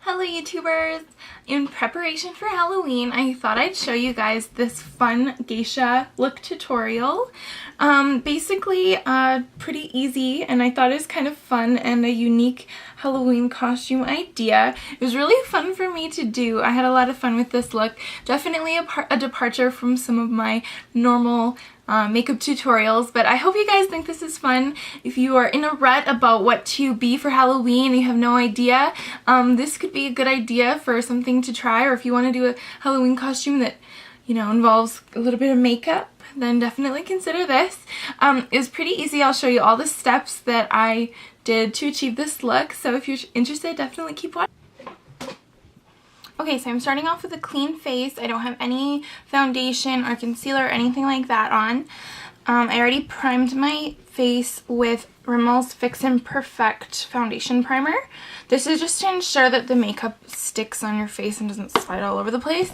Hello YouTubers! In preparation for Halloween, I thought I'd show you guys this fun geisha look tutorial. Basically pretty easy, and I thought it was kind of fun and a unique Halloween costume idea. It was really fun for me to do. I had a lot of fun with this look. Definitely a departure from some of my normal makeup tutorials, but I hope you guys think this is fun. If you are in a rut about what to be for Halloween and you have no idea, this could be a good idea for something to try, or if you want to do a Halloween costume that, you know, involves a little bit of makeup, then definitely consider this. It was pretty easy. I'll show you all the steps that I did to achieve this look, so if you're interested, definitely keep watching. Okay, so I'm starting off with a clean face. I don't have any foundation or concealer or anything like that on. I already primed my face with Rimmel's Fix and Perfect foundation primer. This is just to ensure that the makeup sticks on your face and doesn't slide all over the place.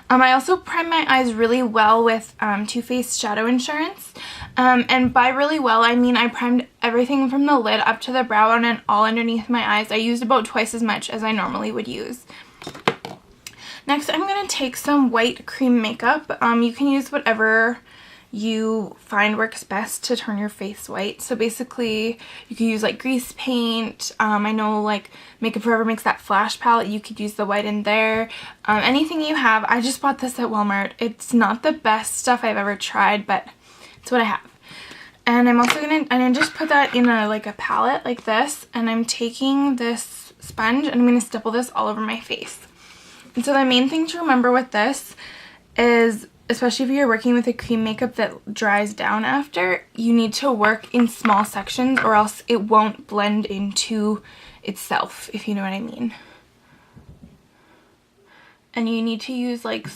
I also primed my eyes really well with Too Faced Shadow Insurance. And by really well, I mean I primed everything from the lid up to the brow bone and all underneath my eyes. I used about twice as much as I normally would use. Next, I'm going to take some white cream makeup. You can use whatever you find works best to turn your face white. So basically, you could use like grease paint. I know like Makeup Forever makes that flash palette. You could use the white in there. Anything you have. I just bought this at Walmart. It's not the best stuff I've ever tried, but it's what I have. And I'm also going to just put that in a palette like this. And I'm taking this sponge and I'm going to stipple this all over my face. And so the main thing to remember with this is, especially if you're working with a cream makeup that dries down after, you need to work in small sections or else it won't blend into itself, if you know what I mean. And you need to use like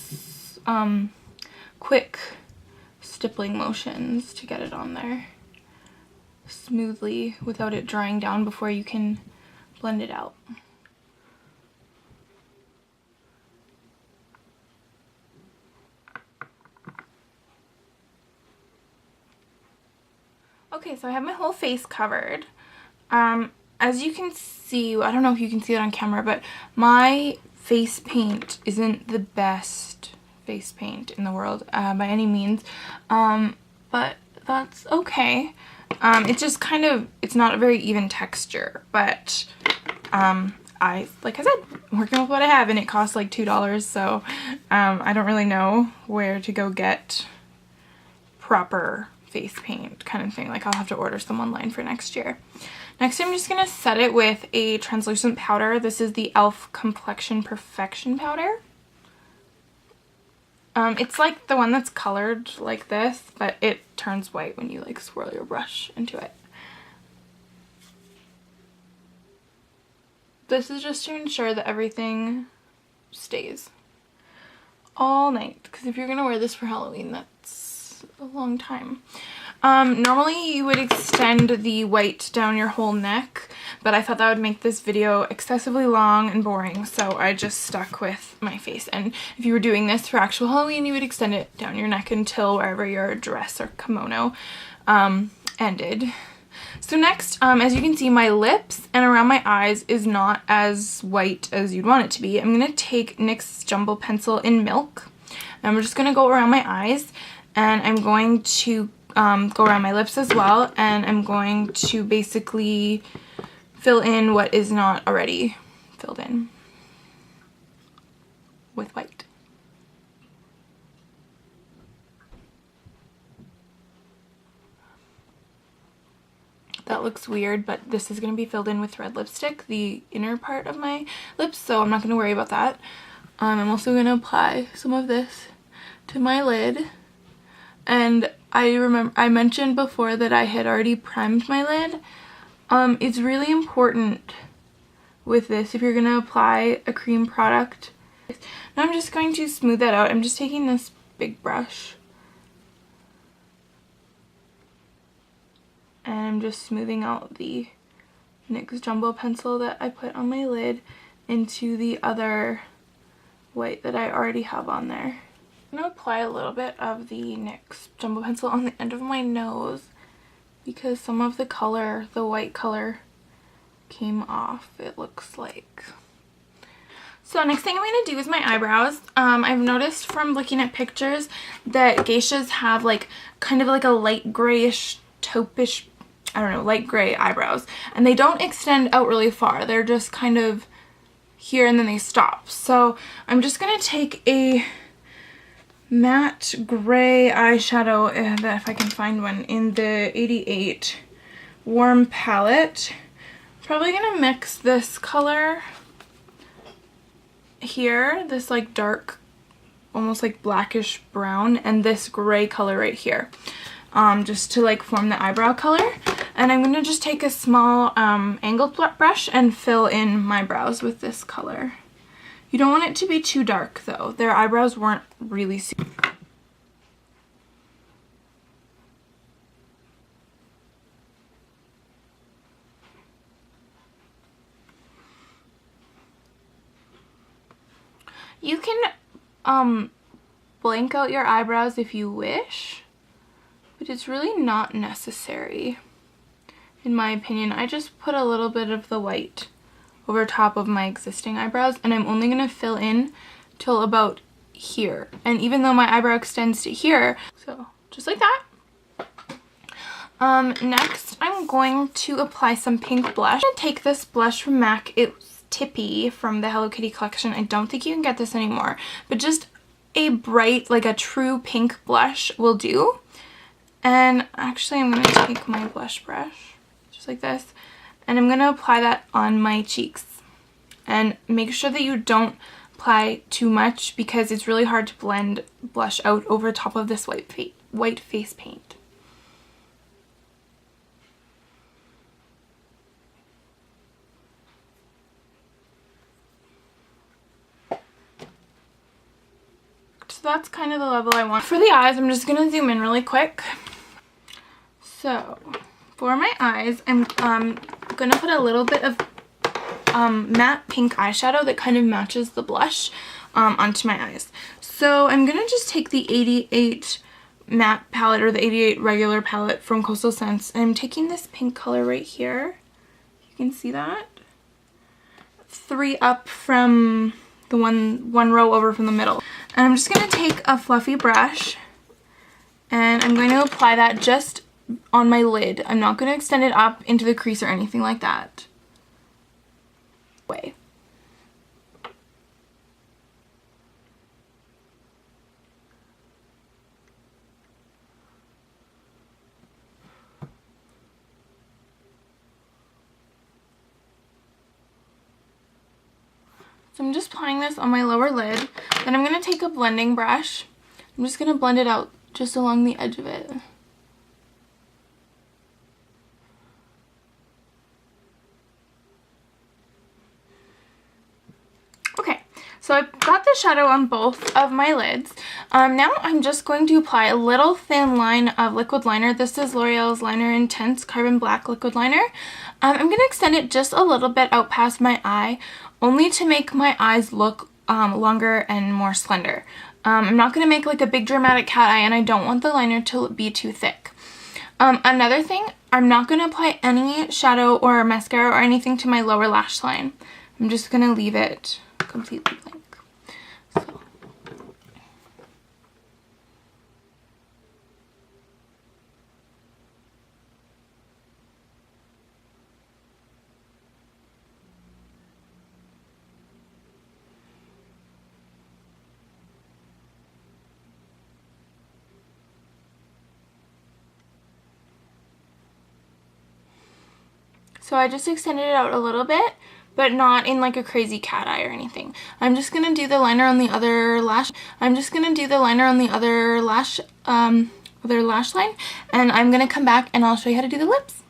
quick stippling motions to get it on there smoothly without it drying down before you can blend it out. Okay, so I have my whole face covered. As you can see, I don't know if you can see it on camera, but my face paint isn't the best face paint in the world by any means, but that's okay. It's just kind of, it's not a very even texture, but like I said, I'm working with what I have, and it costs like $2, so I don't really know where to go get proper face paint kind of thing. Like I'll have to order some online for next year. Next, I'm just gonna set it with a translucent powder. This is the e.l.f. Complexion Perfection powder. It's like the one that's colored like this, but it turns white when you like swirl your brush into it. This is just to ensure that everything stays all night, because if you're gonna wear this for Halloween, that's a long time. Normally you would extend the white down your whole neck, but I thought that would make this video excessively long and boring, so I just stuck with my face. And if you were doing this for actual Halloween, you would extend it down your neck until wherever your dress or kimono ended. So next, as you can see, my lips and around my eyes is not as white as you'd want it to be. I'm going to take NYX Jumbo Pencil in Milk, and I'm just going to go around my eyes, and I'm going to go around my lips as well, and I'm going to basically fill in what is not already filled in with white. That looks weird, but this is going to be filled in with red lipstick, the inner part of my lips, so I'm not going to worry about that. I'm also going to apply some of this to my lid. And I mentioned before that I had already primed my lid. It's really important with this if you're going to apply a cream product. Now I'm just going to smooth that out. I'm just taking this big brush and I'm just smoothing out the NYX Jumbo Pencil that I put on my lid into the other white that I already have on there. I'm going to apply a little bit of the NYX Jumbo Pencil on the end of my nose because some of the color, the white color, came off, it looks like. So next thing I'm going to do is my eyebrows. I've noticed from looking at pictures that geishas have like kind of like a light grayish, taupish, I don't know, light gray eyebrows. And they don't extend out really far. They're just kind of here and then they stop. So I'm just going to take a matte gray eyeshadow, if I can find one, in the 88 Warm palette. Probably going to mix this color here, this like dark, almost like blackish brown, and this gray color right here, just to like form the eyebrow color. And I'm going to just take a small angled brush and fill in my brows with this color. You don't want it to be too dark though. Their eyebrows weren't really super. You can blank out your eyebrows if you wish, but it's really not necessary, in my opinion. I just put a little bit of the white over top of my existing eyebrows, and I'm only going to fill in till about here. And even though my eyebrow extends to here, so just like that. Next I'm going to apply some pink blush. I'm going to take this blush from MAC. It's Tippy from the Hello Kitty collection. I don't think you can get this anymore, but just a bright, like a true pink blush will do. And actually I'm going to take my blush brush, just like this, and I'm going to apply that on my cheeks. And make sure that you don't apply too much because it's really hard to blend blush out over top of this white face paint. So that's kind of the level I want. For the eyes, I'm just going to zoom in really quick. So for my eyes, I'm going to put a little bit of matte pink eyeshadow that kind of matches the blush onto my eyes. So I'm going to just take the 88 matte palette, or the 88 regular palette from Coastal Scents, and I'm taking this pink color right here. You can see that. 3 up from the one row over from the middle. And I'm just going to take a fluffy brush and I'm going to apply that just on my lid. I'm not going to extend it up into the crease or anything like that. Way. So I'm just applying this on my lower lid. Then I'm going to take a blending brush. I'm just going to blend it out just along the edge of it. Okay, so I've got the shadow on both of my lids. Now I'm just going to apply a little thin line of liquid liner. This is L'Oreal's Lineur Intense Carbon Black liquid liner. I'm going to extend it just a little bit out past my eye, only to make my eyes look longer and more slender. I'm not going to make like a big dramatic cat eye, and I don't want the liner to be too thick. Another thing, I'm not going to apply any shadow or mascara or anything to my lower lash line. I'm just going to leave it completely blank. So. So I just extended it out a little bit, but not in like a crazy cat eye or anything. I'm just gonna do the liner on the other lash. Other lash line, and I'm gonna come back and I'll show you how to do the lips.